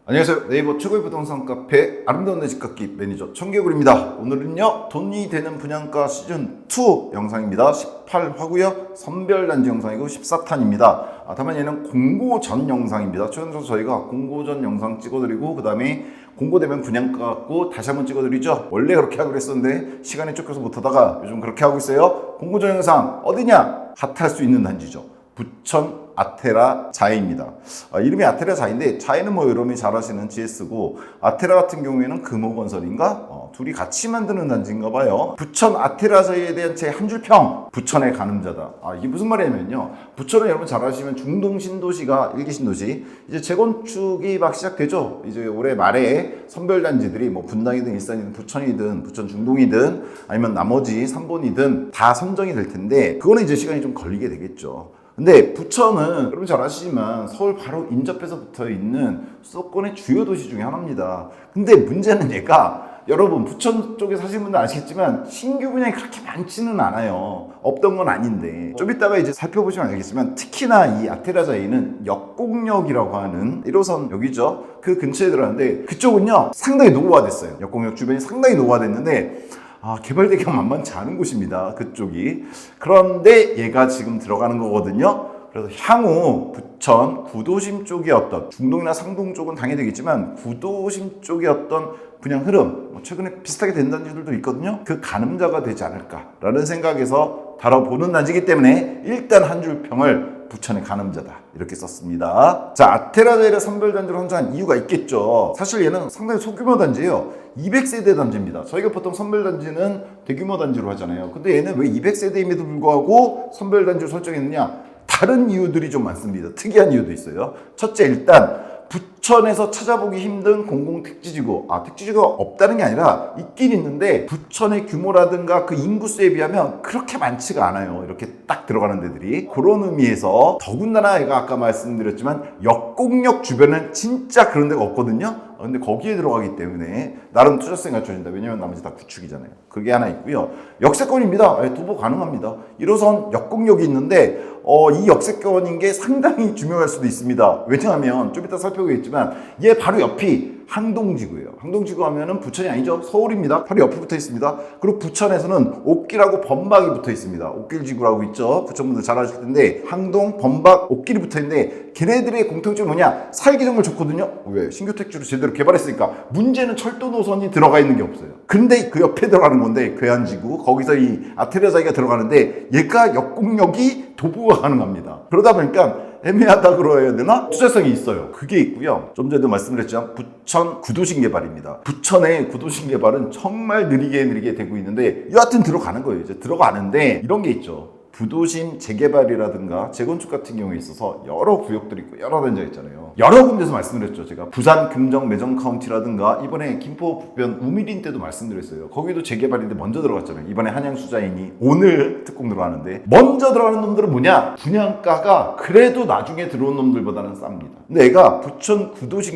안녕하세요. 네이버 최고의 부동산 카페 아름다운 내 집 갖기 매니저 청개구리입니다. 오늘은요 돈이 되는 분양가 시즌2 영상입니다. 18화고요 선별단지 영상이고 14탄입니다. 다만 얘는 공고 전 영상입니다. 최근 들어 저희가 공고 전 영상 찍어드리고 그 다음에 공고되면 분양가 갖고 다시 한번 찍어드리죠. 원래 그렇게 하기로 했었는데 시간이 쫓겨서 못하다가 요즘 그렇게 하고 있어요. 공고 전 영상 어디냐? 핫할 수 있는 단지죠. 부천 아테라 자이입니다. 이름이 아테라 자이인데 자이는 뭐 여러분이 잘 아시는 GS고 아테라 같은 경우에는 금호건설인가? 둘이 같이 만드는 단지인가 봐요. 부천 아테라 자이에 대한 제 한 줄 평. 부천의 가늠자다. 이게 무슨 말이냐면요. 부천은 여러분 잘 아시면 중동 신도시가 1기 신도시 이제 재건축이 막 시작되죠. 이제 올해 말에 선별단지들이 뭐 분당이든 일산이든 부천이든 부천 중동이든 아니면 나머지 3본이든 다 선정이 될 텐데 그거는 이제 시간이 좀 걸리게 되겠죠. 근데 부천은 여러분 잘 아시지만 서울 바로 인접해서 붙어 있는 수도권의 주요 도시 중에 하나입니다. 근데 문제는 얘가 여러분 부천 쪽에 사시는 분들 아시겠지만 신규 분양이 그렇게 많지는 않아요. 없던 건 아닌데 좀 이따가 이제 살펴보시면 알겠지만 특히나 이 아테라자이는 역곡역이라고 하는 1호선 여기죠. 그 근처에 들어가는데 그쪽은요 상당히 노후화됐어요. 역곡역 주변이 상당히 노후화됐는데 개발되기가 만만치 않은 곳입니다. 그쪽이. 그런데 얘가 지금 들어가는 거거든요. 그래서 향후 부천 구도심 쪽의 어떤 중동이나 상동 쪽은 당연히 되겠지만 구도심 쪽의 어떤 분양 흐름 최근에 비슷하게 된 단지들도 있거든요. 그 가늠자가 되지 않을까라는 생각에서 다뤄보는 단지이기 때문에 일단 한 줄 평을 부천의 가늠자다 이렇게 썼습니다. 자, 아테라자이를 선별단지로 선정한 이유가 있겠죠. 사실 얘는 상당히 소규모 단지예요. 200세대 단지입니다. 저희가 보통 선별단지는 대규모 단지로 하잖아요. 근데 얘는 왜 200세대임에도 불구하고 선별단지로 설정했느냐? 다른 이유들이 좀 많습니다. 특이한 이유도 있어요. 첫째, 일단 부천에서 찾아보기 힘든 공공택지지구. 택지지구가 없다는 게 아니라 있긴 있는데 부천의 규모라든가 그 인구수에 비하면 그렇게 많지가 않아요. 이렇게 딱 들어가는 데들이. 그런 의미에서 더군다나 제가 아까 말씀드렸지만 역곡역 주변은 진짜 그런 데가 없거든요. 근데 거기에 들어가기 때문에 나름 투자성이 갖춰진다. 왜냐면 나머지 다 구축이잖아요. 그게 하나 있고요. 역세권입니다. 도보 가능합니다. 1호선 역곡역이 있는데 이 역세권인 게 상당히 중요할 수도 있습니다. 왜냐하면 좀 이따 살펴보겠지만 얘 바로 옆이 항동지구예요. 항동지구 하면은 부천이 아니죠. 서울입니다. 바로 옆에 붙어 있습니다. 그리고 부천에서는 옥길하고 범박이 붙어 있습니다. 옥길지구라고 있죠. 부천분들 잘 아실 텐데 항동, 범박, 옥길이 붙어 있는데 걔네들의 공통점이 뭐냐? 살기 정말 좋거든요. 왜? 신규 택지로 제대로 개발했으니까. 문제는 철도 노선이 들어가 있는 게 없어요. 근데 그 옆에 들어가는 건데 괴한지구 거기서 이 아테라자이가 들어가는데 얘가 역곡역이 도보가 가능합니다. 그러다 보니까 애매하다 그러야 되나? 투자성이 있어요. 그게 있고요. 좀 전에도 말씀드렸지만 부천 구도심 개발입니다. 부천의 구도심 개발은 정말 느리게 되고 있는데 여하튼 들어가는 거예요. 이제 들어가는데 이런 게 있죠. 부도심 재개발이라든가 재건축 같은 경우에 있어서 여러 구역들이 있고 여러 단지가 있잖아요. 여러 군데서 말씀드렸죠. 제가 부산 금정 매정 카운티라든가 이번에 김포 북변 우미린 때도 말씀드렸어요. 거기도 재개발인데 먼저 들어갔잖아요. 이번에 한양수자인이 오늘 특공 들어가는데 먼저 들어가는 놈들은 뭐냐? 분양가가 그래도 나중에 들어온 놈들보다는 쌉니다. 근데 얘가 부천 구도심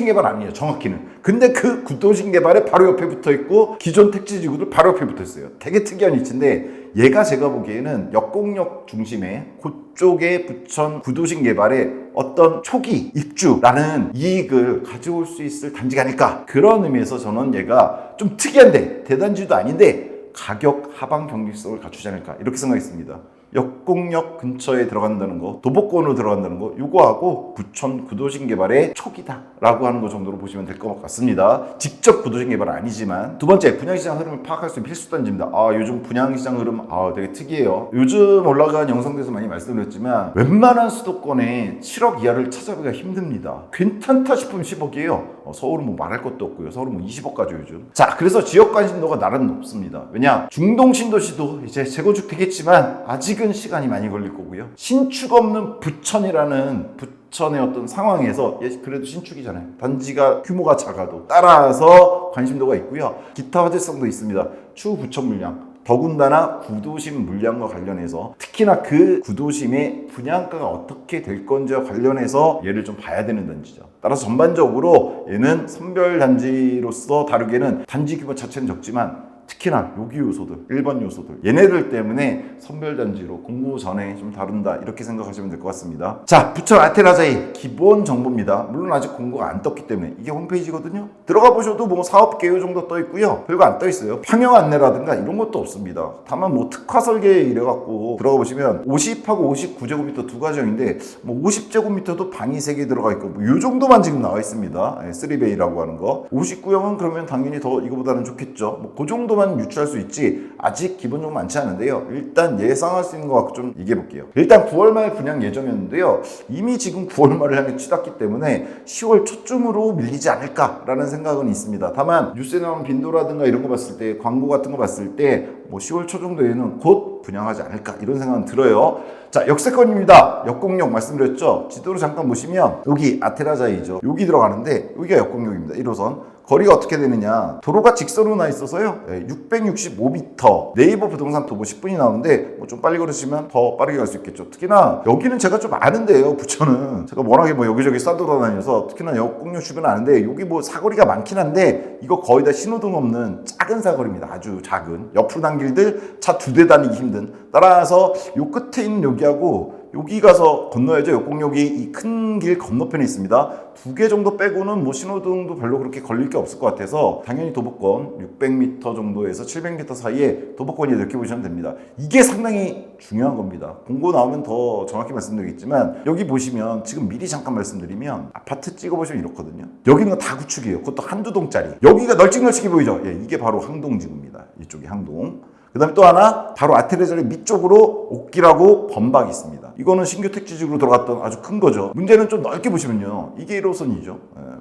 개발 아니에요. 정확히는. 근데 그 구도심 개발에 바로 옆에 붙어 있고 기존 택지지구들 바로 옆에 붙어 있어요. 되게 특이한 위치인데 얘가 제가 보기에는 역곡역 중심의 그쪽의 부천 구도심 개발의 어떤 초기 입주라는 이익을 가져올 수 있을 단지가 아닐까. 그런 의미에서 저는 얘가 좀 특이한데 대단지도 아닌데 가격 하방 경직성을 갖추지 않을까 이렇게 생각했습니다. 역곡역 근처에 들어간다는 거, 도보권으로 들어간다는 거, 요거하고 부천 구도심 개발의 초기다 라고 하는 거 정도로 보시면 될 것 같습니다. 직접 구도심 개발은 아니지만. 두 번째, 분양시장 흐름을 파악할 수 있는 필수 단지입니다. 요즘 분양시장 흐름 되게 특이해요. 요즘 올라간 영상에서 많이 말씀드렸지만 웬만한 수도권에 7억 이하를 찾아보기가 힘듭니다. 괜찮다 싶으면 10억이에요. 서울은 뭐 말할 것도 없고요. 서울은 뭐 20억 가죠 요즘. 자, 그래서 지역 관심도가 나름 높습니다. 왜냐? 중동 신도시도 이제 재건축 되겠지만 아직은 시간이 많이 걸릴 거고요. 신축 없는 부천이라는 부천의 어떤 상황에서 그래도 신축이잖아요. 단지가 규모가 작아도 따라서 관심도가 있고요. 기타 화제성도 있습니다. 추후 부천 물량. 더군다나 구도심 물량과 관련해서 특히나 그 구도심의 분양가가 어떻게 될 건지와 관련해서 얘를 좀 봐야 되는 단지죠. 따라서 전반적으로 얘는 선별 단지로서 다루기에는 단지 규모 자체는 적지만 특히나 요기 요소들, 일반 요소들 얘네들 때문에 선별단지로 공고 전에 좀 다룬다 이렇게 생각하시면 될 것 같습니다. 자, 부천 아테라자의 기본 정보입니다. 물론 아직 공고가 안 떴기 때문에 이게 홈페이지거든요. 들어가 보셔도 뭐 사업 개요 정도 떠 있고요. 별거 안 떠 있어요. 평형 안내라든가 이런 것도 없습니다. 다만 뭐 특화 설계 이래갖고 들어가 보시면 50하고 59제곱미터 두 가정인데 뭐 50제곱미터도 방이 3개 들어가 있고 뭐 요 정도만 지금 나와 있습니다. 3베이라고 하는 거. 59형은 그러면 당연히 더 이거보다는 좋겠죠. 뭐 그 정도만 유추할 수 있지 아직 기본적으로 많지 않은데요. 일단 예상할 수 있는 거 갖고 좀 얘기해 볼게요. 일단 9월 말 분양 예정이었는데요. 이미 지금 9월 말을 향해 치닫기 때문에 10월 초쯤으로 밀리지 않을까라는 생각은 있습니다. 다만 뉴스에 나오는 빈도라든가 이런 거 봤을 때 광고 같은 거 봤을 때 뭐 10월 초 정도에는 곧 분양하지 않을까 이런 생각은 들어요. 자, 역세권입니다. 역공역 말씀드렸죠. 지도로 잠깐 보시면 여기 아테라자이죠. 여기 들어가는데 여기가 역공역입니다. 1호선. 거리가 어떻게 되느냐, 도로가 직선으로 나 있어서요 665m, 네이버 부동산 도보 10분이 나오는데 뭐 좀 빨리 걸으시면 더 빠르게 갈 수 있겠죠. 특히나 여기는 제가 좀 아는데요. 부천은 제가 워낙에 뭐 여기저기 싸돌아다녀서 특히나 역공역 주변은 아는데 여기 뭐 사거리가 많긴 한데 이거 거의 다 신호등 없는 작은 사거리입니다. 아주 작은, 옆으로 단 길들 차 2대 다니기 힘든. 따라서 요 끝에 있는 여기하고 여기 가서 건너야죠. 역공역이 이 큰 길 건너편에 있습니다. 2개 정도 빼고는 뭐 신호등도 별로 그렇게 걸릴 게 없을 것 같아서 당연히 도보권 600m 정도에서 700m 사이에 도보권이 이렇게 보시면 됩니다. 이게 상당히 중요한 겁니다. 공고 나오면 더 정확히 말씀드리겠지만 여기 보시면 지금 미리 잠깐 말씀드리면 아파트 찍어보시면 이렇거든요. 여기는 다 구축이에요. 그것도 한두 동짜리. 여기가 널찍널찍해 보이죠. 예, 이게 바로 항동지구입니다. 이쪽이 항동. 그 다음에 또 하나 바로 아테레자리 밑쪽으로 옥길하고 범박이 있습니다. 이거는 신규 택지지구로 들어갔던 아주 큰 거죠. 문제는 좀 넓게 보시면요, 이게 1호선이죠.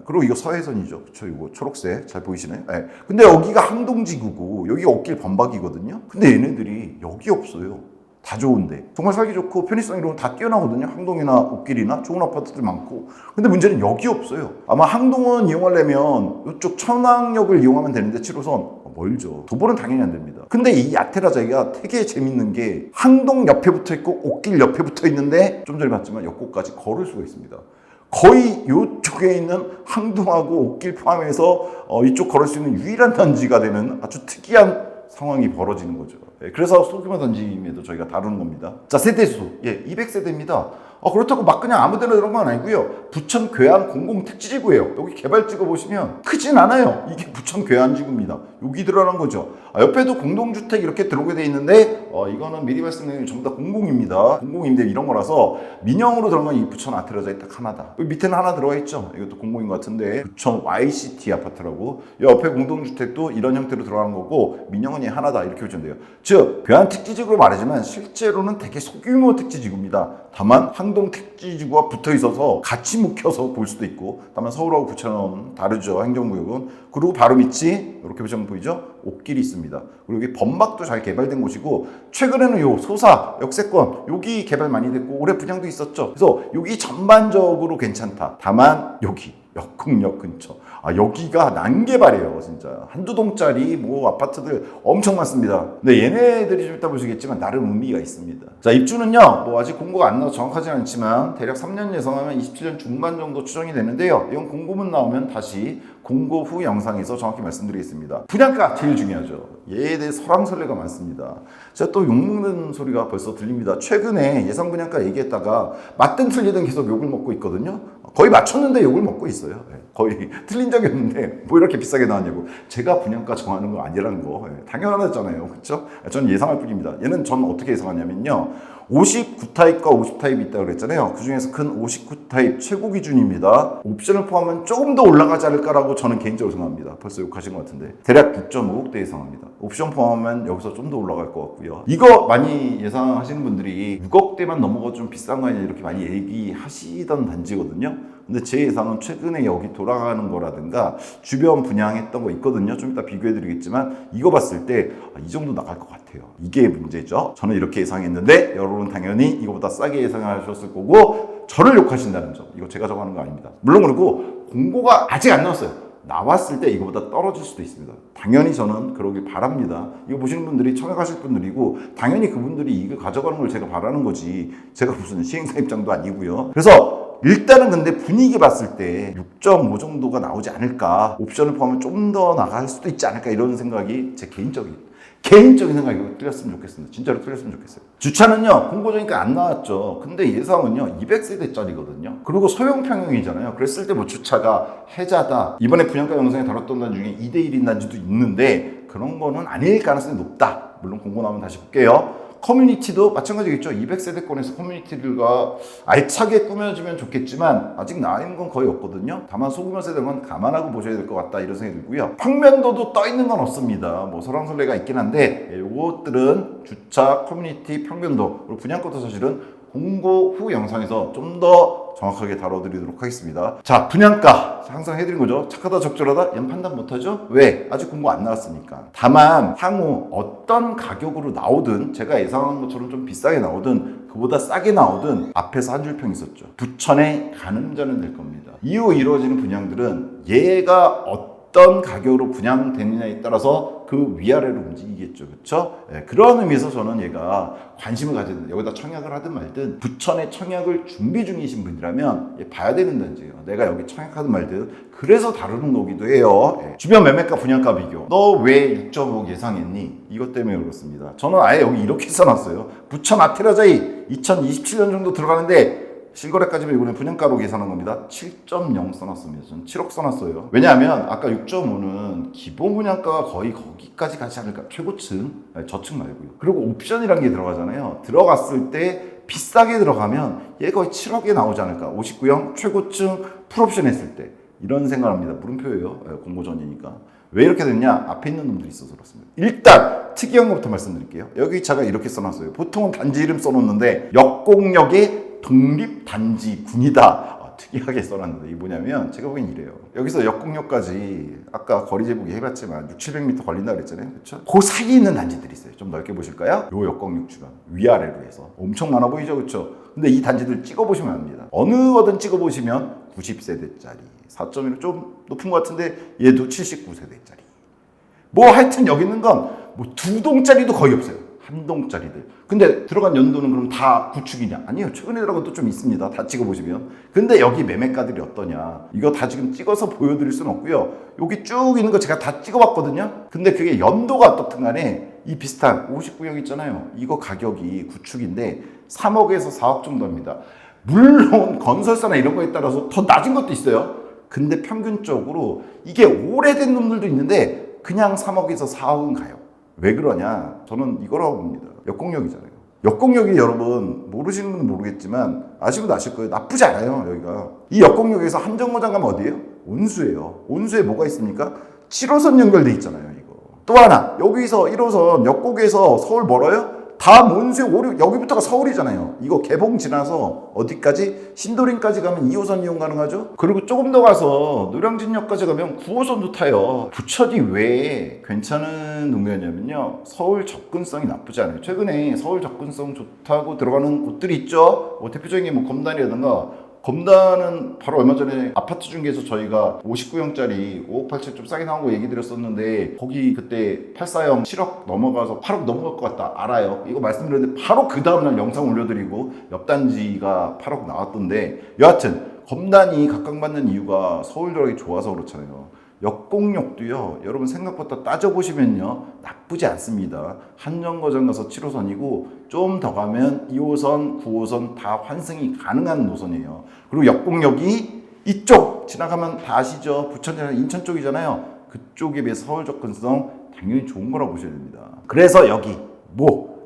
그리고 이거 서해선이죠. 그쵸? 이거 초록색 잘 보이시나요? 근데 여기가 항동지구고 여기가 옥길 범박이거든요. 근데 얘네들이 여기 없어요. 다 좋은데 정말 살기 좋고 편의성 이런 거 다 뛰어나거든요. 항동이나 옥길이나 좋은 아파트들 많고. 근데 문제는 여기 없어요. 아마 항동은 이용하려면 이쪽 천왕역을 이용하면 되는데 7호선 멀죠. 도보는 당연히 안 됩니다. 근데 이 아테라자기가 되게 재밌는 게 항동 옆에 붙어 있고 옥길 옆에 붙어 있는데 좀 전에 봤지만 역곡까지 걸을 수가 있습니다. 거의 이쪽에 있는 항동하고 옥길 포함해서 이쪽 걸을 수 있는 유일한 단지가 되는 아주 특이한 상황이 벌어지는 거죠. 그래서 소규모 단지임에도 저희가 다루는 겁니다. 자, 세대수 200세대입니다. 그렇다고 막 그냥 아무데나 이런 건 아니고요. 부천 괴한 공공택지지구예요. 여기 개발 찍어보시면 크진 않아요. 이게 부천 괴한지구입니다. 여기 들어가는 거죠. 옆에도 공동주택 이렇게 들어오게 돼 있는데 이거는 미리 말씀드리면 전부 다 공공입니다. 공공임대 이런 거라서 민영으로 들어간 이 부천 아테라자에 딱 하나다. 여기 밑에는 하나 들어가 있죠. 이것도 공공인 것 같은데 부천 YCT 아파트라고. 옆에 공동주택도 이런 형태로 들어가는 거고 민영은 얘 하나다 이렇게 보시면 돼요. 즉 괴한 택지지구로 말하지만 실제로는 되게 소규모 택지지구입니다. 다만 항동 택지지구가 붙어 있어서 같이 묶여서 볼 수도 있고, 다만 서울하고 부천은 다르죠. 행정구역은. 그리고 바로 밑이 이렇게 보시면 보이죠? 옥길이 있습니다. 그리고 여기 범박도 잘 개발된 곳이고, 최근에는 요 소사 역세권 여기 개발 많이 됐고 올해 분양도 있었죠. 그래서 여기 전반적으로 괜찮다. 다만 여기 역흥역 근처 여기가 난개발이에요. 진짜 한두 동짜리 뭐 아파트들 엄청 많습니다. 근데 얘네들이 좀 이따 보시겠지만 나름 의미가 있습니다. 자, 입주는요 뭐 아직 공고가 안 나와서 정확하진 않지만 대략 3년 예상하면 27년 중반 정도 추정이 되는데요. 이건 공고문 나오면 다시 공고 후 영상에서 정확히 말씀드리겠습니다. 분양가 제일 중요하죠. 얘에 대해 설왕설래가 많습니다. 제가 또 욕먹는 소리가 벌써 들립니다. 최근에 예상 분양가 얘기했다가 맞든 틀리든 계속 욕을 먹고 있거든요. 거의 맞췄는데 욕을 먹고 있어요. 거의 틀린 적이 없는데 뭐 이렇게 비싸게 나왔냐고. 제가 분양가 정하는 거 아니라는 거 당연하잖아요. 그렇죠? 저는 예상할 뿐입니다. 얘는 전 어떻게 예상하냐면요. 59타입과 50타입이 있다고 그랬잖아요. 그 중에서 큰 59타입 최고 기준입니다. 옵션을 포함하면 조금 더 올라가지 않을까라고 저는 개인적으로 생각합니다. 벌써 욕하신 것 같은데. 대략 9.5억대 예상합니다. 옵션 포함하면 여기서 좀 더 올라갈 것 같고요. 이거 많이 예상하시는 분들이 6억대만 넘어가 좀 비싼 거 아니냐 이렇게 많이 얘기하시던 단지거든요. 근데 제 예상은 최근에 여기 돌아가는 거라든가 주변 분양했던 거 있거든요. 좀 이따 비교해 드리겠지만 이거 봤을 때 이 정도 나갈 것 같아요. 이게 문제죠. 저는 이렇게 예상했는데 여러분은 당연히 이거보다 싸게 예상하셨을 거고 저를 욕하신다는 점. 이거 제가 정하는 거 아닙니다. 물론 그리고 공고가 아직 안 나왔어요. 나왔을 때 이거보다 떨어질 수도 있습니다. 당연히 저는 그러길 바랍니다. 이거 보시는 분들이 청약하실 분들이고 당연히 그분들이 이거 가져가는 걸 제가 바라는 거지 제가 무슨 시행사 입장도 아니고요. 그래서 일단은 근데 분위기 봤을 때 6.5 정도가 나오지 않을까, 옵션을 포함하면 좀 더 나갈 수도 있지 않을까, 이런 생각이 제 개인적인 생각이고, 틀렸으면 좋겠습니다. 진짜로 틀렸으면 좋겠어요. 주차는요, 공고전이니까 안 나왔죠. 근데 예상은요 200세대짜리거든요. 그리고 소형 평형이잖아요. 그랬을 때 뭐 주차가 해자다, 이번에 분양가 영상에 다뤘던 단지 중에 2대1인 단지도 있는데 그런 거는 아닐 가능성이 높다. 물론 공고 나오면 다시 볼게요. 커뮤니티도 마찬가지겠죠. 200세대권에서 커뮤니티들과 알차게 꾸며지면 좋겠지만 아직 나와 있는 건 거의 없거든요. 다만 소규모 세대는 감안하고 보셔야 될 것 같다, 이런 생각이 들고요. 평면도도 떠 있는 건 없습니다. 뭐 설왕설래가 있긴 한데 요것들은 주차, 커뮤니티, 평면도, 그리고 분양가도 사실은 공고 후 영상에서 좀 더 정확하게 다뤄드리도록 하겠습니다. 자, 분양가 항상 해드린 거죠. 착하다 적절하다 얘는 판단 못하죠. 왜? 아직 공고 안 나왔으니까. 다만 향후 어떤 가격으로 나오든, 제가 예상한 것처럼 좀 비싸게 나오든 그보다 싸게 나오든 앞에서 한 줄평 있었죠. 부천의 가늠자는 될 겁니다. 이후 이루어지는 분양들은 얘가 어떤 가격으로 분양되느냐에 따라서 그 위아래로 움직이겠죠. 그렇죠? 네, 그런 의미에서 저는 얘가 관심을 가지는, 여기다 청약을 하든 말든 부천에 청약을 준비 중이신 분이라면 얘 봐야 되는 단지예요. 내가 여기 청약하든 말든. 그래서 다루는 거기도 해요. 네. 주변 매매가 분양가 비교. 너 왜 6.5 예상했니? 이것 때문에 그렇습니다. 저는 아예 여기 이렇게 써놨어요. 부천 아테라자이 2027년 정도 들어가는데 실거래까지면 이번에 분양가로 계산한 겁니다. 7.0 써놨습니다. 저는 7억 써놨어요. 왜냐하면 아까 6.5는 기본 분양가가 거의 거기까지 가지 않을까. 최고층, 아니, 저층 말고요. 그리고 옵션이라는 게 들어가잖아요. 들어갔을 때 비싸게 들어가면 얘 거의 7억에 나오지 않을까. 59형 최고층 풀옵션 했을 때. 이런 생각을 합니다. 물음표예요. 공고 전이니까. 왜 이렇게 됐냐? 앞에 있는 놈들이 있어서 그렇습니다. 일단 특이한 것부터 말씀드릴게요. 여기 제가 이렇게 써놨어요. 보통은 단지 이름 써놓는데 역공역의 독립단지군이다. 특이하게 써놨는데 이게 뭐냐면 제가 보기엔 이래요. 여기서 역공역까지 아까 거리 재보기 해봤지만 600-700m 걸린다 그랬잖아요. 그렇죠? 그 사이에 있는 단지들이 있어요. 좀 넓게 보실까요? 요 역공역 주변 위아래로 해서 엄청 많아 보이죠, 그렇죠? 근데 이 단지들 찍어보시면 압니다. 어느 거든 찍어보시면 90세대짜리 4.1은 좀 높은 것 같은데 얘도 79세대짜리. 뭐 하여튼 여기 있는 건 뭐 2동짜리도 거의 없어요. 한 동짜리들. 근데 들어간 연도는 그럼 다 구축이냐? 아니요. 최근에 들어간 것도 좀 있습니다. 다 찍어보시면. 근데 여기 매매가들이 어떠냐? 이거 다 지금 찍어서 보여드릴 수는 없고요. 여기 쭉 있는 거 제가 다 찍어봤거든요. 근데 그게 연도가 어떻든 간에 이 비슷한 59형 있잖아요. 이거 가격이 구축인데 3억에서 4억 정도입니다. 물론 건설사나 이런 거에 따라서 더 낮은 것도 있어요. 근데 평균적으로 이게 오래된 놈들도 있는데 그냥 3억에서 4억은 가요. 왜 그러냐? 저는 이거라고 봅니다. 역공역이잖아요. 역공역이 여러분 모르시는 분은 모르겠지만 아시는 분도 아실 거예요. 나쁘지 않아요, 여기가. 이 역공역에서 한정거장 가면 어디예요? 온수예요. 온수에 뭐가 있습니까? 7호선 연결돼 있잖아요, 이거. 또 하나, 여기서 1호선 역곡에서 서울 멀어요? 다음 온수에 여기부터가 서울이잖아요. 이거 개봉 지나서 어디까지? 신도림까지 가면 2호선 이용 가능하죠? 그리고 조금 더 가서 노량진역까지 가면 9호선도 타요. 부천이 왜 괜찮은 동네였냐면요, 서울 접근성이 나쁘지 않아요. 최근에 서울 접근성 좋다고 들어가는 곳들이 있죠. 대표적인 게 뭐 검단이라든가. 검단은 바로 얼마 전에 아파트 중개에서 저희가 59형짜리 5587 좀 싸게 나온 거 얘기 드렸었는데 거기 그때 84형 7억 넘어가서 8억 넘어갈 것 같다. 알아요. 이거 말씀드렸는데 바로 그 다음날 영상 올려드리고 옆 단지가 8억 나왔던데, 여하튼 검단이 각광받는 이유가 서울 들어가기 좋아서 그렇잖아요. 역공역도요, 여러분 생각보다 따져보시면요 나쁘지 않습니다. 한정거장 가서 7호선이고 좀 더 가면 2호선, 9호선 다 환승이 가능한 노선이에요. 그리고 역공역이 이쪽 지나가면 다 아시죠? 부천이나 인천 쪽이잖아요. 그쪽에 비해 서울 접근성 당연히 좋은 거라고 보셔야 됩니다. 그래서 여기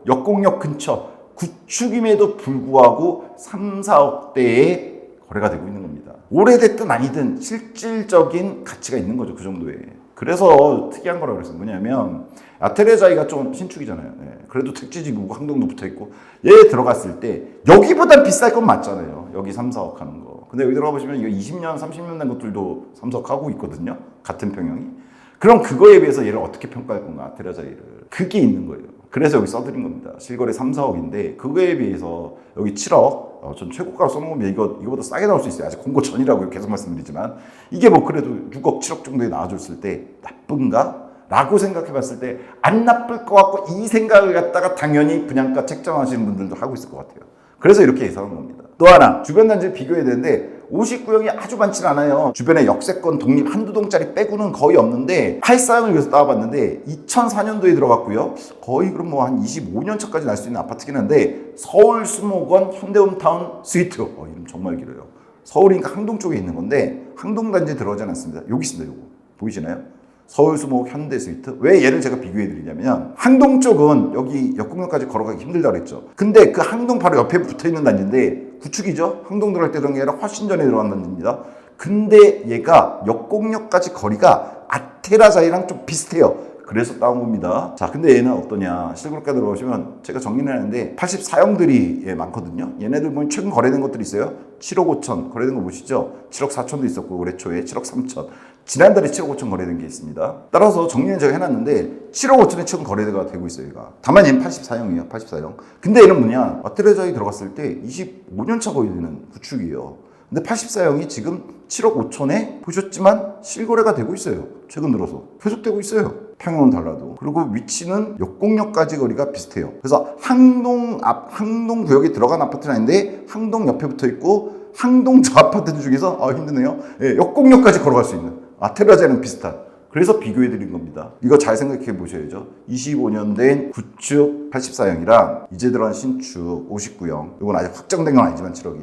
역공역 근처 구축임에도 불구하고 3, 4억대에 거래가 되고 있는 겁니다. 오래됐든 아니든 실질적인 가치가 있는 거죠. 그 정도에. 그래서 특이한 거라고 그랬어요. 뭐냐면 아테레자이가 좀 신축이잖아요. 네. 그래도 택지지구고 항동도 붙어있고 얘 들어갔을 때 여기보단 비쌀 건 맞잖아요. 여기 3, 4억 하는 거. 근데 여기 들어가 보시면 이거 20년, 30년 된 것들도 3, 4억 하고 있거든요. 같은 평형이. 그럼 그거에 비해서 얘를 어떻게 평가할 건가, 아테레자이를. 그게 있는 거예요. 그래서 여기 써드린 겁니다. 실거래 3, 4억인데 그거에 비해서 여기 7억. 전 최고가로 써놓으면 이거보다 싸게 나올 수 있어요. 아직 공고 전이라고 계속 말씀드리지만 이게 뭐 그래도 6억, 7억 정도에 나와줬을 때 나쁜가? 라고 생각해봤을 때 안 나쁠 것 같고 이 생각을 갖다가 당연히 분양가 책정하시는 분들도 하고 있을 것 같아요. 그래서 이렇게 예상한 겁니다. 또 하나 주변 단지를 비교해야 되는데 59형이 아주 많진 않아요. 주변에 역세권 독립 한두 동짜리 빼고는 거의 없는데 84형을 그래서 따와봤는데 2004년도에 들어갔고요. 거의 그럼 뭐 한 25년 차까지 날 수 있는 아파트긴 한데 서울 수목원 현대홈타운 스위트 이름 정말 길어요. 서울이니까 항동 쪽에 있는 건데 항동 단지에 들어가지 않습니다. 여기 있습니다. 요거 보이시나요? 서울 수목 현대 스위트. 왜 얘를 제가 비교해 드리냐면 항동 쪽은 여기 역곡역까지 걸어가기 힘들다고 그랬죠. 근데 그 항동 바로 옆에 붙어 있는 단지인데 구축이죠. 항동 들어갈 때 들어간 게 아니라 훨씬 전에 들어간 단지입니다. 근데 얘가 역곡역까지 거리가 아테라자이랑 좀 비슷해요. 그래서 따온 겁니다. 자, 근데 얘는 어떠냐? 실거래가 들어오시면 제가 정리를 하는데 84형들이 많거든요. 얘네들 보면 최근 거래된 것들이 있어요. 7억 5천 거래된 거 보시죠? 7억 4천도 있었고 올해 초에 7억 3천. 지난달에 7억 5천 거래된 게 있습니다. 따라서 정리는 제가 해놨는데 7억 5천에 최근 거래가 되고 있어요. 얘가. 다만 얘는 84형이에요. 84형. 근데 얘는 뭐냐? 아테라자이 들어갔을 때 25년 차 거의 되는 구축이에요. 근데 84형이 지금 7억 5천에 보셨지만 실거래가 되고 있어요. 최근 들어서. 계속되고 있어요. 평형은 달라도. 그리고 위치는 역곡역까지 거리가 비슷해요. 그래서 항동 구역에 들어간 아파트는 아닌데 항동 옆에 붙어 있고 항동 저 아파트 중에서 힘드네요. 예, 역곡역까지 걸어갈 수 있는 아테라자는 비슷한. 그래서 비교해 드린 겁니다. 이거 잘 생각해 보셔야죠. 25년 된 구축 84형이랑 이제 들어간 신축 59형. 이건 아직 확정된 건 아니지만 7억이.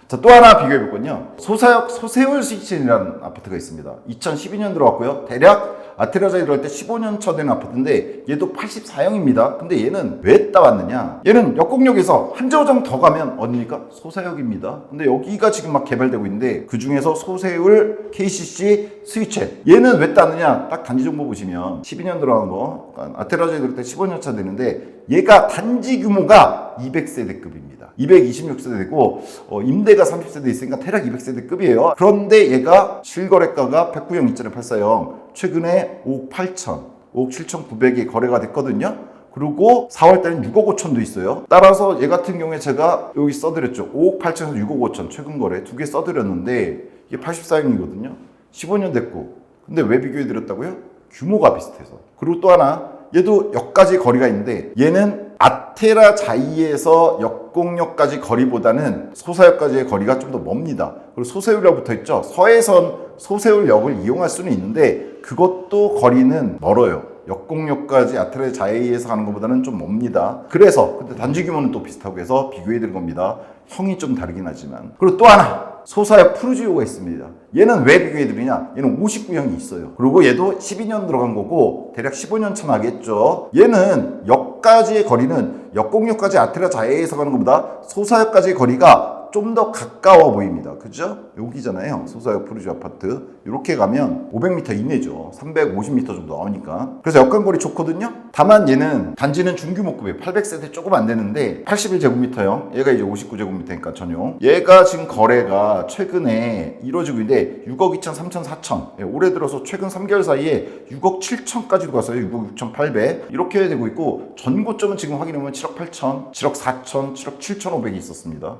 자, 또 하나 비교해 볼 건요. 소사역 소세울 스위첸이라는 아파트가 있습니다. 2012년 들어왔고요. 대략 아테라자에 들어갈 때 15년 차 되는 아파트인데 얘도 84형입니다. 근데 얘는 왜 따왔느냐? 얘는 역곡역에서 한 저정 더 가면 어디입니까? 소사역입니다. 근데 여기가 지금 막 개발되고 있는데 그 중에서 소세울 KCC 스위첸 얘는 왜 따느냐? 딱 단지 정보 보시면 12년 들어간 거 아테라자에 들어갈 때 15년 차 되는데 얘가 단지 규모가 200세대급입니다. 226세대고 임대가 30세대 있으니까 대략 200세대급이에요. 그런데 얘가 실거래가가 109형 2.84형 최근에 5억 8천, 5억 7,900이 거래가 됐거든요. 그리고 4월달엔 6억 5천도 있어요. 따라서 얘 같은 경우에 제가 여기 써드렸죠. 5억 8천에서 6억 5천 최근 거래 두 개 써드렸는데 이게 84형이거든요. 15년 됐고. 근데 왜 비교해드렸다고요? 규모가 비슷해서. 그리고 또 하나 얘도 역까지 거리가 있는데 얘는 아테라자이에서 역곡역까지 거리보다는 소사역까지의 거리가 좀 더 멉니다. 그리고 소세울역 붙어 있죠. 서해선 소세울역을 이용할 수는 있는데 그것도 거리는 멀어요. 역곡역까지 아테라자이에서 가는 것보다는 좀 멉니다. 그래서 근데 단지 규모는 또 비슷하고 해서 비교해 드린 겁니다. 형이 좀 다르긴 하지만. 그리고 또 하나 소사역 푸르지오가 있습니다. 얘는 왜 비교해 드리냐? 얘는 59형이 있어요. 그리고 얘도 12년 들어간 거고 대략 15년 차 나겠죠. 얘는 역까지의 거리는 역곡역까지 아테라자이에서 가는 것보다 소사역까지의 거리가 좀 더 가까워 보입니다. 그죠? 여기잖아요. 소사역 푸르지오 아파트. 이렇게 가면 500m 이내죠. 350m 정도 나오니까. 그래서 역간거리 좋거든요. 다만 얘는 단지는 중규모급이에요. 800세대 조금 안 되는데 81제곱미터형. 얘가 이제 59제곱미터니까 전용. 얘가 지금 거래가 최근에 이루어지고 있는데 6억 2천, 3천, 4천. 예, 올해 들어서 최근 3개월 사이에 6억 7천까지도 갔어요. 6억 6천 8백. 이렇게 되고 있고 전고점은 지금 확인해보면 7억 8천, 7억 4천, 7억 7천 5백이 있었습니다.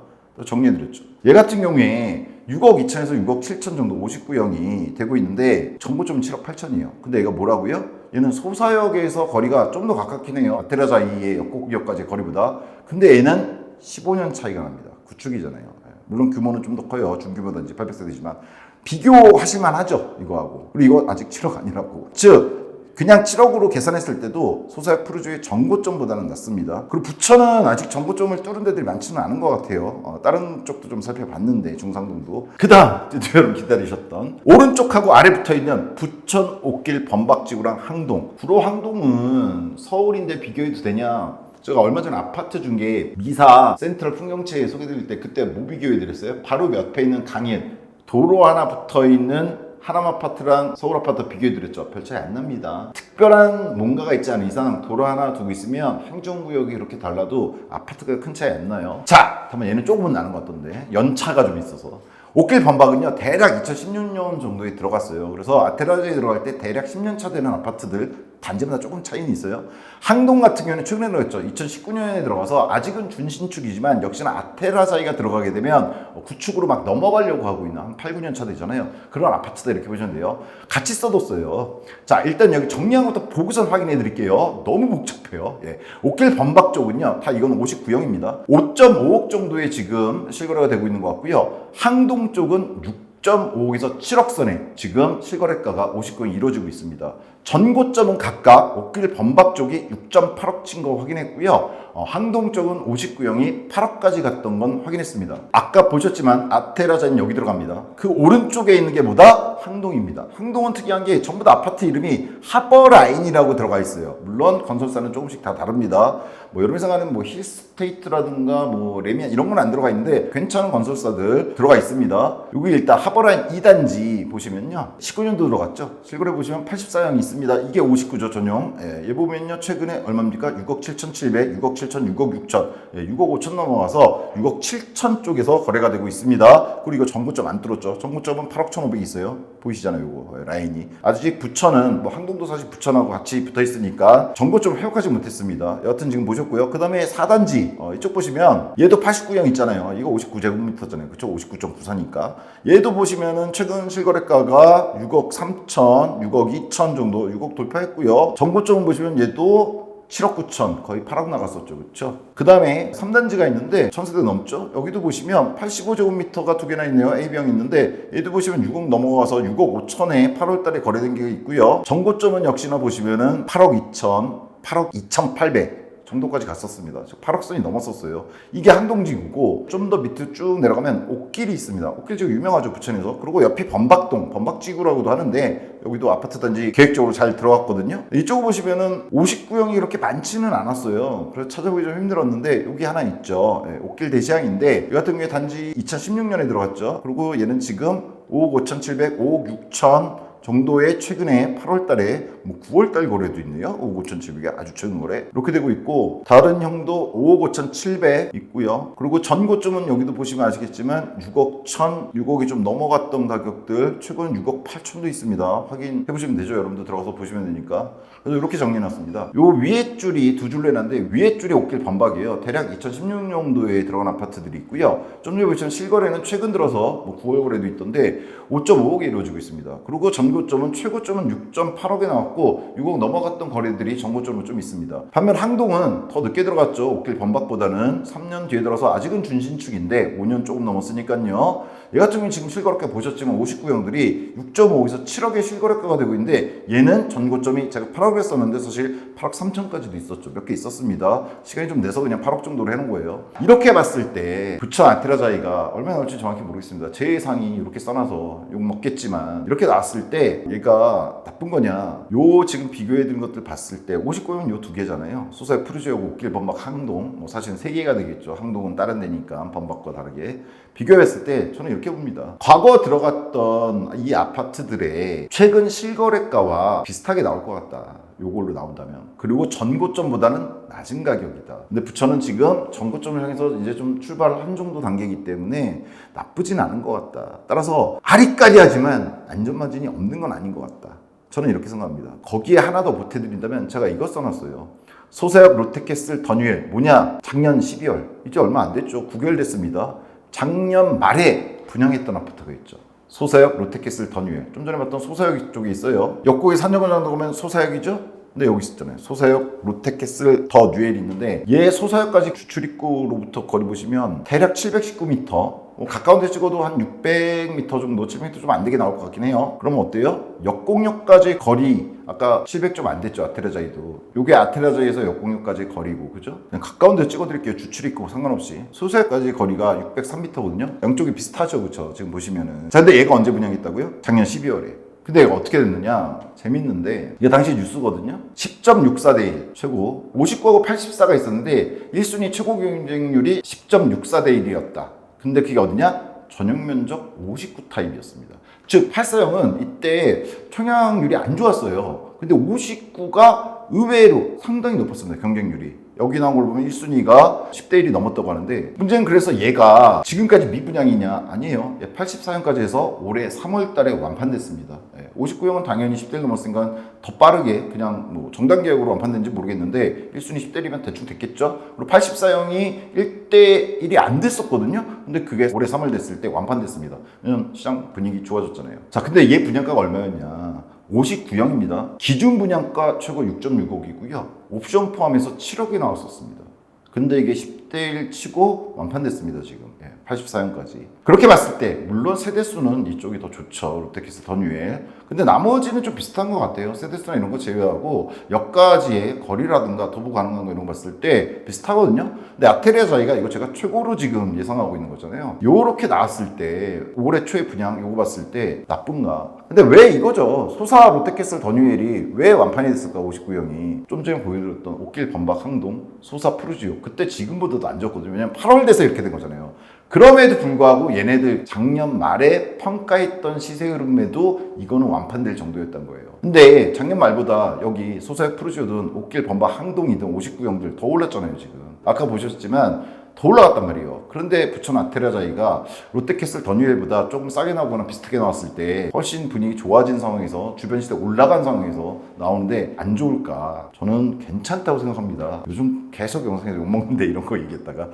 정리해드렸죠. 얘 같은 경우에 6억 2천에서 6억 7천 정도 59형이 되고 있는데 전고점은 7억 8천이에요. 근데 얘가 뭐라고요? 얘는 소사역에서 거리가 좀 더 가깝긴 해요. 아테라자이의 역곡역까지 거리보다. 근데 얘는 15년 차이가 납니다. 구축이잖아요. 물론 규모는 좀 더 커요. 중규모 단지 800세대지만 비교하실만 하죠. 이거하고. 그리고 이거 아직 7억 아니라고. 즉 그냥 7억으로 계산했을 때도 소사역 푸르지오의 전고점보다는 낮습니다. 그리고 부천은 아직 전고점을 뚫은 데들이 많지는 않은 것 같아요. 다른 쪽도 좀 살펴봤는데 중상동도. 그 다음 여러분 기다리셨던 오른쪽하고 아래 붙어있는 부천 옥길 범박지구랑 항동. 구로 항동은 서울인데 비교해도 되냐? 제가 얼마 전에 아파트 준 게 미사 센트럴 풍경채 소개드릴 때 그때 뭐 비교해드렸어요? 바로 옆에 있는 강일 도로 하나 붙어있는 하남 아파트랑 서울 아파트 비교해드렸죠. 별 차이 안 납니다. 특별한 뭔가가 있지 않은 이상 도로 하나 두고 있으면 행정구역이 이렇게 달라도 아파트가 큰 차이 안 나요. 자, 다만 얘는 조금은 나는 것 같던데 연차가 좀 있어서. 옥길 범박은요 대략 2016년 정도에 들어갔어요. 그래서 아테라자에 들어갈 때 대략 10년 차 되는 아파트들 단지마다 조금 차이는 있어요. 항동 같은 경우는 최근에 들어갔죠. 2019년에 들어가서 아직은 준신축이지만 역시나 아테라자이가 들어가게 되면 구축으로 막 넘어가려고 하고 있는 한 8, 9년 차 되잖아요. 그런 아파트다 이렇게 보시면 돼요. 같이 써뒀어요. 자, 일단 여기 정리한 것부터 보고선 확인해 드릴게요. 너무 복잡해요. 예. 옥길 범박 쪽은요, 다 이건 59형입니다. 5.5억 정도의 지금 실거래가 되고 있는 것 같고요. 항동 쪽은 6.5억에서 7억 선에 지금 실거래가가 59형이 이루어지고 있습니다. 전고점은 각각 옥길 범박 쪽이 6.8억 친 거 확인했고요. 항동 쪽은 59형이 8억까지 갔던 건 확인했습니다. 아까 보셨지만 아테라자는 여기 들어갑니다. 그 오른쪽에 있는 게 뭐다? 항동입니다. 항동은 특이한 게 전부 다 아파트 이름이 하버라인이라고 들어가 있어요. 물론 건설사는 조금씩 다 다릅니다. 뭐 여러분이 생각하는 뭐 힐스테이트라든가 뭐 레미안 이런 건 안 들어가 있는데 괜찮은 건설사들 들어가 있습니다. 여기 일단 하버라인 2단지 보시면요, 19년도 들어갔죠. 실거래 보시면 84형이 있습니다. 이게 59죠, 전용. 예, 얘 보면요, 최근에 얼마입니까? 6억 7,700, 6억 7천, 6억 6천, 예, 6억 5천 넘어가서 6억 7천 쪽에서 거래가 되고 있습니다. 그리고 이거 전고점 안 뚫었죠. 전고점은 8억 1,500이 있어요. 보이시잖아요, 이거 라인이. 아직 부천은 뭐 항동도 사실 부천하고 같이 붙어 있으니까 전고점 회복하지 못했습니다. 여하튼 지금 보셨고요. 그 다음에 4단지 이쪽 보시면 얘도 89형 있잖아요. 이거 59제곱미터잖아요. 그쵸? 59.94니까. 얘도 보시면은 최근 실거래가가 6억 3천, 6억 2천 정도, 6억 돌파했고요. 전고점 보시면 얘도 7억 9천, 거의 8억 나갔었죠. 그렇죠? 그 다음에 3단지가 있는데 1000세대 넘죠? 여기도 보시면 85제곱미터가 두 개나 있네요. A병이 있는데 얘도 보시면 6억 넘어가서 6억 5천에 8월 달에 거래된 게 있고요. 정고점은 역시나 보시면은 8억 2천, 8억 2,800 정도까지 갔었습니다. 8억선이 넘었었어요. 이게 항동지구고, 좀 더 밑으로 쭉 내려가면 옥길이 있습니다. 옥길 지구 유명하죠, 부천에서. 그리고 옆이 범박동, 범박지구라고도 하는데 여기도 아파트 단지 계획적으로 잘 들어갔거든요. 이쪽을 보시면은 59형이 이렇게 많지는 않았어요. 그래서 찾아보기 좀 힘들었는데 여기 하나 있죠. 예, 옥길 대시항인데 이 같은 경우에 단지 2016년에 들어갔죠. 그리고 얘는 지금 5억 5,700, 5억 6천 정도의 최근에 8월 달에 뭐 9월 달 거래도 있네요. 5억 5,700이 아주 최근 거래. 이렇게 되고 있고, 다른 형도 5억 5,700 있고요. 그리고 전고점은 여기도 보시면 아시겠지만 6억 1천, 6억이 좀 넘어갔던 가격들, 최근 6억 8천도 있습니다. 확인해 보시면 되죠. 여러분도 들어가서 보시면 되니까. 그래서 이렇게 정리해놨습니다. 요 위에 줄이 두 줄로 해놨는데 위에 줄이 옥길 범박이에요. 대략 2016년도에 들어간 아파트들이 있고요. 좀 전에 보시면 실거래는 최근 들어서 뭐 9월 거래도 있던데 5.5억에 이루어지고 있습니다. 그리고 전고점은 최고점은 6.8억에 나왔고 6억 넘어갔던 거래들이 전고점은 좀 있습니다. 반면 항동은 더 늦게 들어갔죠. 옥길 범박보다는 3년 뒤에 들어서 아직은 준신축인데 5년 조금 넘었으니까요. 얘 같은 경우는 지금 실거래가 보셨지만 59형들이 6.5에서 7억의 실거래가가 되고 있는데 얘는 전고점이 제가 8억을 했었는데 사실 8억 3천까지도 있었죠. 몇 개 있었습니다. 시간이 좀 내서 그냥 8억 정도로 해놓은 거예요. 이렇게 봤을 때 부천 아테라자이가 얼마나 나올지 정확히 모르겠습니다. 제 예상이 이렇게 써놔서 욕 먹겠지만 이렇게 나왔을 때 얘가 나쁜 거냐, 요 지금 비교해드린 것들 봤을 때 59형 요 두 개잖아요. 소사의 푸르지오고 옥길 범박 항동, 뭐 사실은 세 개가 되겠죠. 항동은 다른 데니까 범박과 다르게 비교했을 때 저는 이렇게 봅니다. 과거 들어갔던 이 아파트들의 최근 실거래가와 비슷하게 나올 것 같다. 요걸로 나온다면. 그리고 전고점보다는 낮은 가격이다. 근데 부천은 지금 전고점을 향해서 이제 좀 출발을 한 정도 단계이기 때문에 나쁘진 않은 것 같다. 따라서 아리까리하지만 안전마진이 없는 건 아닌 것 같다. 저는 이렇게 생각합니다. 거기에 하나 더 보태드린다면 제가 이거 써놨어요. 소사역 롯데캐슬 더뉴엘. 뭐냐? 작년 12월. 이제 얼마 안 됐죠. 9개월 됐습니다. 작년 말에 분양했던 아파트가 있죠. 소사역 롯데캐슬 더뉴엘. 좀 전에 봤던 소사역 쪽에 있어요. 역곡에 산역을 정도 보면 소사역이죠. 근데 여기 있었잖아요. 소사역 롯데캐슬 더 뉴엘이 있는데 얘 소사역까지 주출입구로부터 거리 보시면 대략 719m, 가까운 데 찍어도 한 600m 정도, 700m 좀 안 되게 나올 것 같긴 해요. 그러면 어때요? 역곡역까지 거리, 아까 700 좀 안 됐죠, 아테라자이도. 요게 아테라자이에서 역곡역까지 거리고, 그죠? 그냥 가까운 데 찍어드릴게요. 주출입구 상관없이. 소사역까지 거리가 603m거든요. 양쪽이 비슷하죠, 그쵸? 지금 보시면은. 자, 근데 얘가 언제 분양했다고요? 작년 12월에. 근데 얘가 어떻게 됐느냐? 재밌는데 이게 당시 뉴스거든요. 10.64대 1 최고, 59하고 84가 있었는데 1순위 최고 경쟁률이 10.64대 1이었다. 근데 그게 어디냐? 전용 면적 59 타입이었습니다. 즉 84형은 이때 청약률이 안 좋았어요. 근데 59가 의외로 상당히 높았습니다. 경쟁률이. 여기 나온 걸 보면 1순위가 10대 1이 넘었다고 하는데 문제는 그래서 얘가 지금까지 미분양이냐? 아니에요. 84형까지 해서 올해 3월 달에 완판됐습니다. 59형은 당연히 10대 1 넘었으니까 더 빠르게 그냥 뭐 정단 계약으로 완판된지 모르겠는데 1순위 10대 1이면 대충 됐겠죠? 그리고 84형이 1대 1이 안 됐었거든요. 근데 그게 올해 3월 됐을 때 완판됐습니다. 왜냐면 시장 분위기 좋아졌잖아요. 자, 근데 얘 분양가가 얼마였냐? 59형입니다. 기준 분양가 최고 6.6억이고요. 옵션 포함해서 7억이 나왔었습니다. 근데 이게 10대 1 치고 완판됐습니다, 지금. 84형까지. 그렇게 봤을 때, 물론 세대수는 이쪽이 더 좋죠. 롯데캐슬 더뉴엘. 근데 나머지는 좀 비슷한 것 같아요. 세대수나 이런 거 제외하고, 역까지의 거리라든가 도보 가능한 거 이런 거 봤을 때 비슷하거든요. 근데 아테리아 자이가 이거 제가 최고로 지금 예상하고 있는 거잖아요. 요렇게 나왔을 때, 올해 초에 분양 요거 봤을 때 나쁜가? 근데 왜 이거죠? 소사 롯데캐슬 더뉴엘이 왜 완판이 됐을까, 59형이. 좀 전에 보여드렸던 옥길 범박 항동, 소사 푸르지오. 그때 지금보다도 안 좋거든요. 왜냐면 8월 돼서 이렇게 된 거잖아요. 그럼에도 불구하고 얘네들 작년 말에 평가했던 시세 흐름에도 이거는 완판될 정도였던 거예요. 근데 작년 말보다 여기 소사역 푸르지오든 옥길 범박 항동이든 59형들 더 올랐잖아요, 지금. 아까 보셨지만 더 올라갔단 말이에요. 그런데 부천 아테리아 자이가 롯데캐슬 더뉴엘보다 조금 싸게 나오거나 비슷하게 나왔을 때 훨씬 분위기 좋아진 상황에서 주변 시세 올라간 상황에서 나오는데 안 좋을까? 저는 괜찮다고 생각합니다. 요즘 계속 영상에서 욕먹는데 이런 거 얘기했다가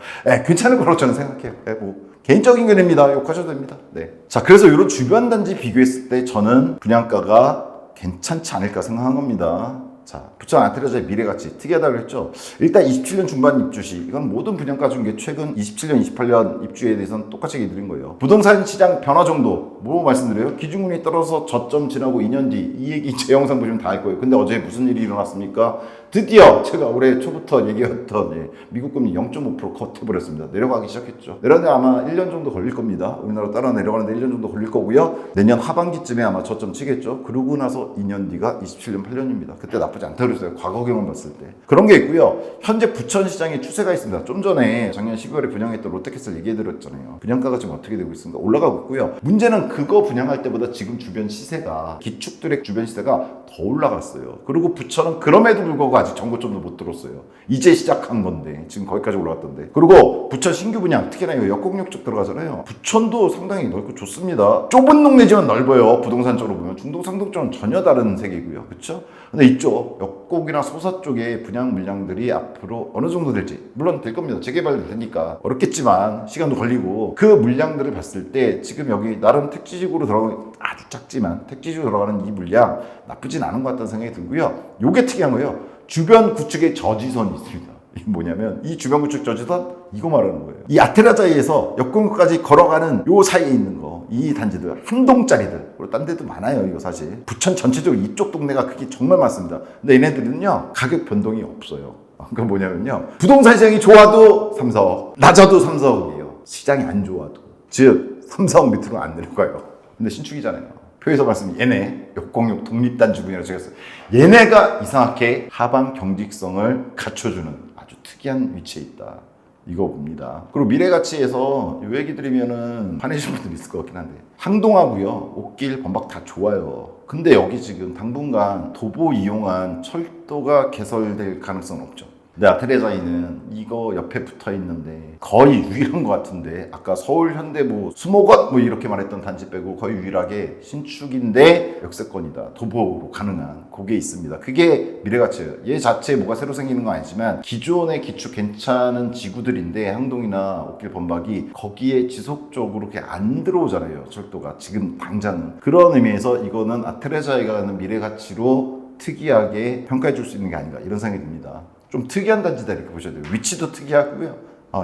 괜찮은 거라고 저는 생각해요. 뭐 개인적인 견해입니다. 욕하셔도 됩니다. 네. 자, 그래서 이런 주변 단지 비교했을 때 저는 분양가가 괜찮지 않을까 생각한 겁니다. 자, 부천 아테리아자의 미래가치 특이하다고 했죠. 일단 27년 중반 입주시, 이건 모든 분양가 중에 최근 27년, 28년 입주에 대해서는 똑같이 얘기 드린 거예요. 부동산 시장 변화 정도 뭐 말씀드려요? 기준금리 떨어져서 저점 지나고 2년 뒤 이 얘기 제 영상 보시면 다 알 거예요. 근데 어제 무슨 일이 일어났습니까? 드디어 제가 올해 초부터 얘기했던 미국 금리 0.5% 컷해버렸습니다. 내려가기 시작했죠. 내려가는데 아마 1년 정도 걸릴 겁니다. 우리나라 따라 내려가는데 1년 정도 걸릴 거고요. 내년 하반기쯤에 아마 저점 치겠죠. 그러고 나서 2년 뒤가 27년, 8년입니다. 그때 나쁘지 않다고 그랬어요. 과거 경험 봤을 때. 그런 게 있고요. 현재 부천시장에 추세가 있습니다. 좀 전에 작년 12월에 분양했던 롯데캐슬 얘기해드렸잖아요. 분양가가 지금 어떻게 되고 있습니까? 올라가고 있고요. 문제는 그거 분양할 때보다 지금 주변 시세가, 기축들의 주변 시세가 더 올라갔어요. 그리고 부천은 그럼에도 불구하고 아직 정고점도 못 들었어요. 이제 시작한 건데 지금 거기까지 올라갔던데. 그리고 부천 신규 분양 특히나 이거 역곡역 쪽 들어가잖아요. 부천도 상당히 넓고 좋습니다. 좁은 동네지만 넓어요. 부동산 쪽으로 보면 중동 상동 쪽은 전혀 다른 세계고요. 그렇죠? 근데 이쪽 역곡이나 소사 쪽에 분양 물량들이 앞으로 어느 정도 될지 물론 될 겁니다. 재개발될 테니까 어렵겠지만 시간도 걸리고 그 물량들을 봤을 때 지금 여기 나름 택지지구로 들어가는 아주 작지만 택지지구로 들어가는 이 물량 나쁘진 않은 것 같다는 생각이 들고요. 요게 특이한 거예요. 주변 구축에 저지선이 있습니다. 이게 뭐냐면 이 주변 구축 저지선 이거 말하는 거예요. 이 아테라자이에서 역공역까지 걸어가는 요 사이에 있는 거, 이 단지들 한 동짜리들, 그리고 딴 데도 많아요. 이거 사실 부천 전체적으로 이쪽 동네가 그게 정말 많습니다. 근데 얘네들은요 가격 변동이 없어요. 그건 뭐냐면요, 부동산 시장이 좋아도 3, 4억, 낮아도 3, 4억이에요. 시장이 안 좋아도, 즉 3, 4억 밑으로 안 내려가요. 근데 신축이잖아요. 표에서 말씀, 얘네 역공역 독립단지분이라고 제가 했어요. 얘네가 이상하게 하방 경직성을 갖춰주는 아주 특이한 위치에 있다. 이거 봅니다. 그리고 미래가치에서 요 얘기 드리면은 화내실 분들 있을 것 같긴 한데, 항동하고요 옥길 범박 다 좋아요. 근데 여기 지금 당분간 도보 이용한 철도가 개설될 가능성은 없죠. 근데 아테레자이는 이거 옆에 붙어 있는데 거의 유일한 것 같은데, 아까 서울 현대 뭐 수목원 뭐 이렇게 말했던 단지 빼고 거의 유일하게 신축인데 역세권이다, 도보로 가능한 그게 있습니다. 그게 미래가치예요. 얘 자체에 뭐가 새로 생기는 건 아니지만 기존의 기축 괜찮은 지구들인데 항동이나 옥길 범박이 거기에 지속적으로 그렇게 안 들어오잖아요, 철도가 지금 당장은. 그런 의미에서 이거는 아테레자이가 하는 미래가치로 특이하게 평가해 줄 수 있는 게 아닌가 이런 생각이 듭니다. 좀 특이한 단지다 이렇게 보셔야 돼요. 위치도 특이하고요.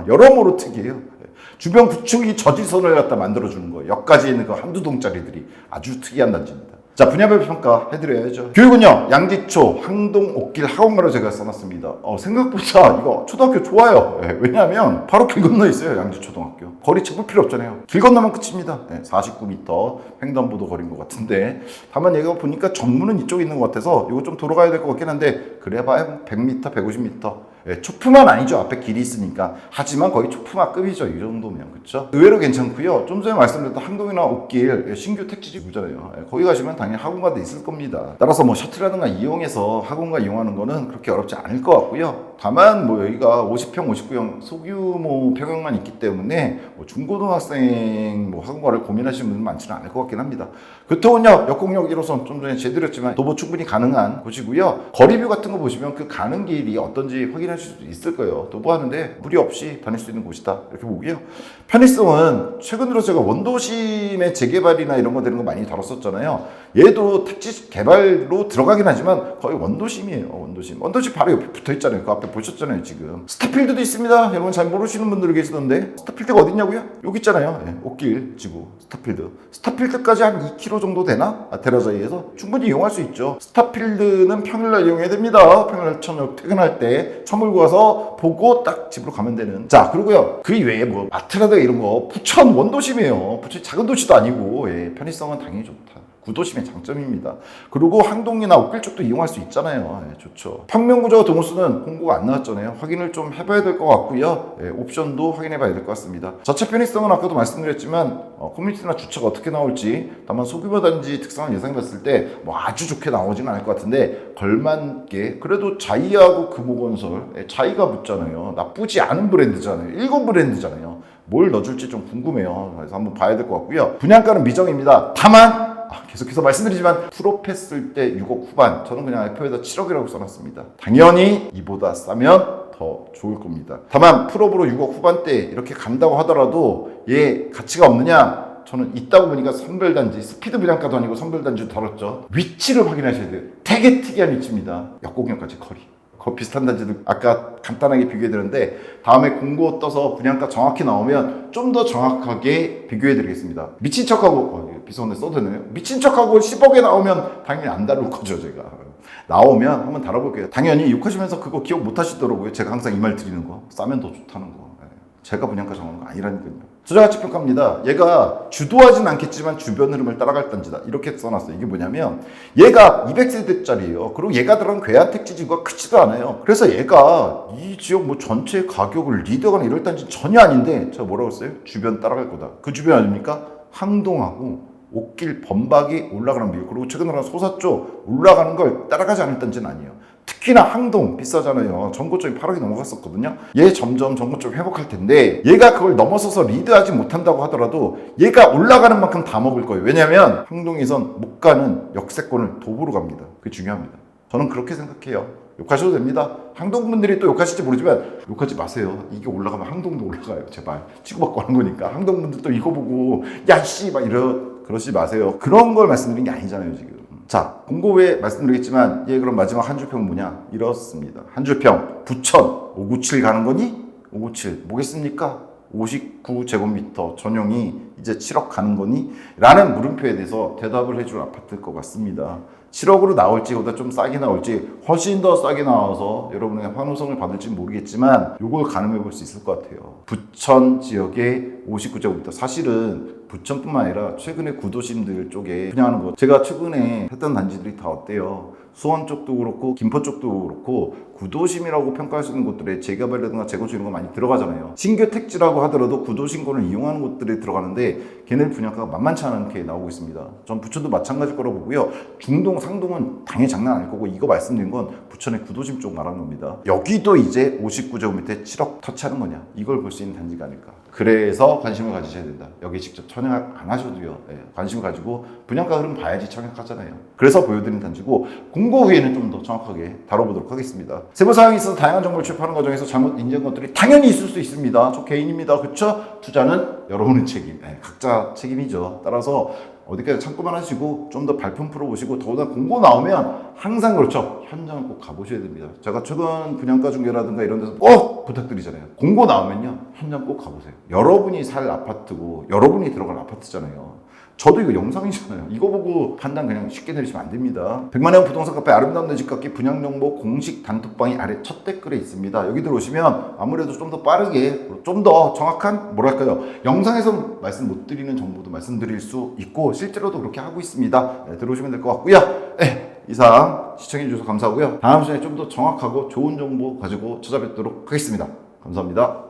여러모로 특이해요. 주변 구축이 저지선을 갖다 만들어주는 거예요. 역까지 있는 그 한두 동짜리들이 아주 특이한 단지입니다. 자, 분야별 평가 해드려야죠. 교육은요, 양지초, 항동, 옥길, 학원가로 제가 써놨습니다. 생각보다 이거 초등학교 좋아요. 왜냐하면 바로 길 건너 있어요, 양지초등학교. 거리 쳐볼 필요 없잖아요. 길 건너면 끝입니다. 49m, 횡단보도 거리인 것 같은데, 다만 얘가 보니까 정문은 이쪽에 있는 것 같아서 이거 좀 돌아가야 될 것 같긴 한데, 그래봐야 100m, 150m. 예, 초품은 아니죠. 앞에 길이 있으니까. 하지만 거의 초품화급이죠. 이 정도면. 그쵸? 의외로 괜찮고요. 좀 전에 말씀드렸던 항동이나 옷길, 예, 신규 택지지구잖아요. 예, 거기 가시면 당연히 학원가도 있을 겁니다. 따라서 뭐 셔틀이라든가 이용해서 학원가 이용하는 거는 그렇게 어렵지 않을 것 같고요. 다만 뭐 여기가 50평, 59평 소규모 평형만 있기 때문에 뭐 중고등학생 뭐 학원가를 고민하시는 분은 많지는 않을 것 같긴 합니다. 교통은요, 역곡역 1호선 좀 전에 제드렸지만 도보 충분히 가능한 곳이고요. 거리뷰 같은 거 보시면 그 가는 길이 어떤지 확인하실 수 있을 거예요. 도보하는데 무리 없이 다닐 수 있는 곳이다 이렇게 보고요. 편의성은 최근 들어 제가 원도심의 재개발이나 이런 거 되는 거 많이 다뤘었잖아요. 얘도 택지 개발로 들어가긴 하지만 거의 원도심이에요. 원도심 바로 옆에 붙어 있잖아요. 그 앞에 보셨잖아요. 지금 스타필드도 있습니다. 여러분 잘 모르시는 분들 계시던데 스타필드가 어딨냐고요? 여기 있잖아요. 네, 옷길 지구 스타필드까지 한 2km 정도 되나? 테라자이에서 충분히 이용할 수 있죠. 스타필드는 평일날 이용해야 됩니다. 평일날 저녁 퇴근할 때 차 몰고 가서 보고 딱 집으로 가면 되는. 자, 그리고요, 그 이외에 뭐 마트라든가 이런 거 부천 원도심이에요. 부천 작은 도시도 아니고, 예, 편의성은 당연히 좋다. 구도심의 장점입니다. 그리고 항동이나 옷길 쪽도 이용할 수 있잖아요. 예, 좋죠. 평면구조 동호수는 공고가 안 나왔잖아요. 확인을 좀 해봐야 될 것 같고요. 예, 옵션도 확인해봐야 될 것 같습니다. 자체 편의성은 아까도 말씀드렸지만 커뮤니티나 주차가 어떻게 나올지, 다만 소규모 단지 특성을 예상했을 때 뭐 아주 좋게 나오지는 않을 것 같은데 걸맞게 그래도 자이하고 금호건설, 예, 자이가 붙잖아요. 나쁘지 않은 브랜드잖아요. 일본 브랜드잖아요. 뭘 넣어줄지 좀 궁금해요. 그래서 한번 봐야 될 것 같고요. 분양가는 미정입니다. 다만 계속해서 말씀드리지만 프로패스일 때 6억 후반, 저는 그냥 FO에다 7억이라고 써놨습니다. 당연히 이보다 싸면 더 좋을 겁니다. 다만 풀업으로 6억 후반대 이렇게 간다고 하더라도 얘 가치가 없느냐? 저는 있다고 보니까 선별단지, 스피드 분양가도 아니고 선별단지도 다뤘죠. 위치를 확인하셔야 돼요. 되게 특이한 위치입니다. 역곡역까지 거리. 비슷한 단지도 아까 간단하게 비교해드렸는데 다음에 공고 떠서 분양가 정확히 나오면 좀 더 정확하게 비교해드리겠습니다. 미친 척하고 비슷한데 써도 되나요? 미친 척하고 10억에 나오면 당연히 안 다룰 거죠. 제가 나오면 한번 다뤄볼게요. 당연히 욕하시면서 그거 기억 못 하시더라고요. 제가 항상 이 말 드리는 거, 싸면 더 좋다는 거. 제가 분양가 정하는 거 아니라니까요. 투자가치 평가입니다. 얘가 주도하진 않겠지만 주변 흐름을 따라갈 단지다. 이렇게 써놨어요. 이게 뭐냐면 얘가 200세대짜리예요. 그리고 얘가 들어간 괴한 택지지구가 크지도 않아요. 그래서 얘가 이 지역 뭐 전체 가격을 리드하거나 이럴 단지 전혀 아닌데 제가 뭐라고 했어요? 주변 따라갈 거다. 그 주변 아닙니까? 항동하고 옷길 범박이 올라가는 비율, 그리고 최근 들어 소사 쪽 올라가는 걸 따라가지 않을 단지는 아니에요. 특히나 항동 비싸잖아요. 전고점이 8억이 넘어갔었거든요. 얘 점점 전고점 회복할 텐데 얘가 그걸 넘어서서 리드하지 못한다고 하더라도 얘가 올라가는 만큼 다 먹을 거예요. 왜냐하면 항동에선 못 가는 역세권을 도보로 갑니다. 그게 중요합니다. 저는 그렇게 생각해요. 욕하셔도 됩니다. 항동분들이 또 욕하실지 모르지만 욕하지 마세요. 이게 올라가면 항동도 올라가요. 제발. 치고받고 하는 거니까. 항동분들도 이거 보고 야씨 막 그러지 마세요. 그런 걸 말씀드린 게 아니잖아요 지금. 자, 공고 후에 말씀드리겠지만 얘 그럼 마지막 한 줄평 뭐냐? 이렇습니다. 한 줄평 부천 597 가는 거니? 597 뭐겠습니까? 59제곱미터 전용이 이제 7억 가는 거니? 라는 물음표에 대해서 대답을 해줄 아파트일 것 같습니다. 7억으로 나올지 보다 좀 싸게 나올지 훨씬 더 싸게 나와서 여러분의 환호성을 받을지 모르겠지만 이걸 가늠해 볼 수 있을 것 같아요. 부천 지역의 59제곱미터, 사실은 부천뿐만 아니라 최근에 구도심들 쪽에 분양하는 거 제가 최근에 했던 단지들이 다 어때요? 수원 쪽도 그렇고 김포 쪽도 그렇고 구도심이라고 평가할 수 있는 곳들에 재개발이라든가 재건축 이런 거 많이 들어가잖아요. 신규 택지라고 하더라도 구도심권을 이용하는 곳들이 들어가는데 걔네 분양가가 만만치 않게 나오고 있습니다. 전 부천도 마찬가지일 거라고 보고요. 중동, 상동은 당연히 장난 아닐 거고 이거 말씀드린 건 부천의 구도심 쪽 말하는 겁니다. 여기도 이제 59제곱미터에 7억 터치하는 거냐? 이걸 볼 수 있는 단지가 아닐까. 그래서 관심을 가지셔야 된다. 여기 직접 청약 안 하셔도요. 네, 관심 가지고 분양가 흐름 봐야지 청약하잖아요. 그래서 보여드린 단지고 공고 후에는 좀 더 정확하게 다뤄보도록 하겠습니다. 세부 사항이 있어서 다양한 정보를 취합하는 과정에서 잘못 인지한 것들이 당연히 있을 수 있습니다. 저 개인입니다. 그렇죠? 투자는 여러분의 책임. 네, 각자 책임이죠. 따라서 어디까지 참고만 하시고 좀 더 발품 풀어보시고 더구나 공고 나오면 항상 그렇죠. 현장을 꼭 가보셔야 됩니다. 제가 최근 분양가 중개라든가 이런 데서 꼭 부탁드리잖아요. 공고 나오면요. 현장 꼭 가보세요. 여러분이 살 아파트고 여러분이 들어갈 아파트잖아요. 저도 이거 영상이잖아요. 이거 보고 판단 그냥 쉽게 내리시면 안 됩니다. 100만원 부동산 카페 아름다운 내 집 갖기 분양정보 공식 단톡방이 아래 첫 댓글에 있습니다. 여기 들어오시면 아무래도 좀 더 빠르게 좀 더 정확한 뭐랄까요, 영상에서 말씀 못 드리는 정보도 말씀드릴 수 있고 실제로도 그렇게 하고 있습니다. 네, 들어오시면 될 것 같고요. 네. 이상 시청해주셔서 감사하고요. 다음 시간에 좀 더 정확하고 좋은 정보 가지고 찾아뵙도록 하겠습니다. 감사합니다.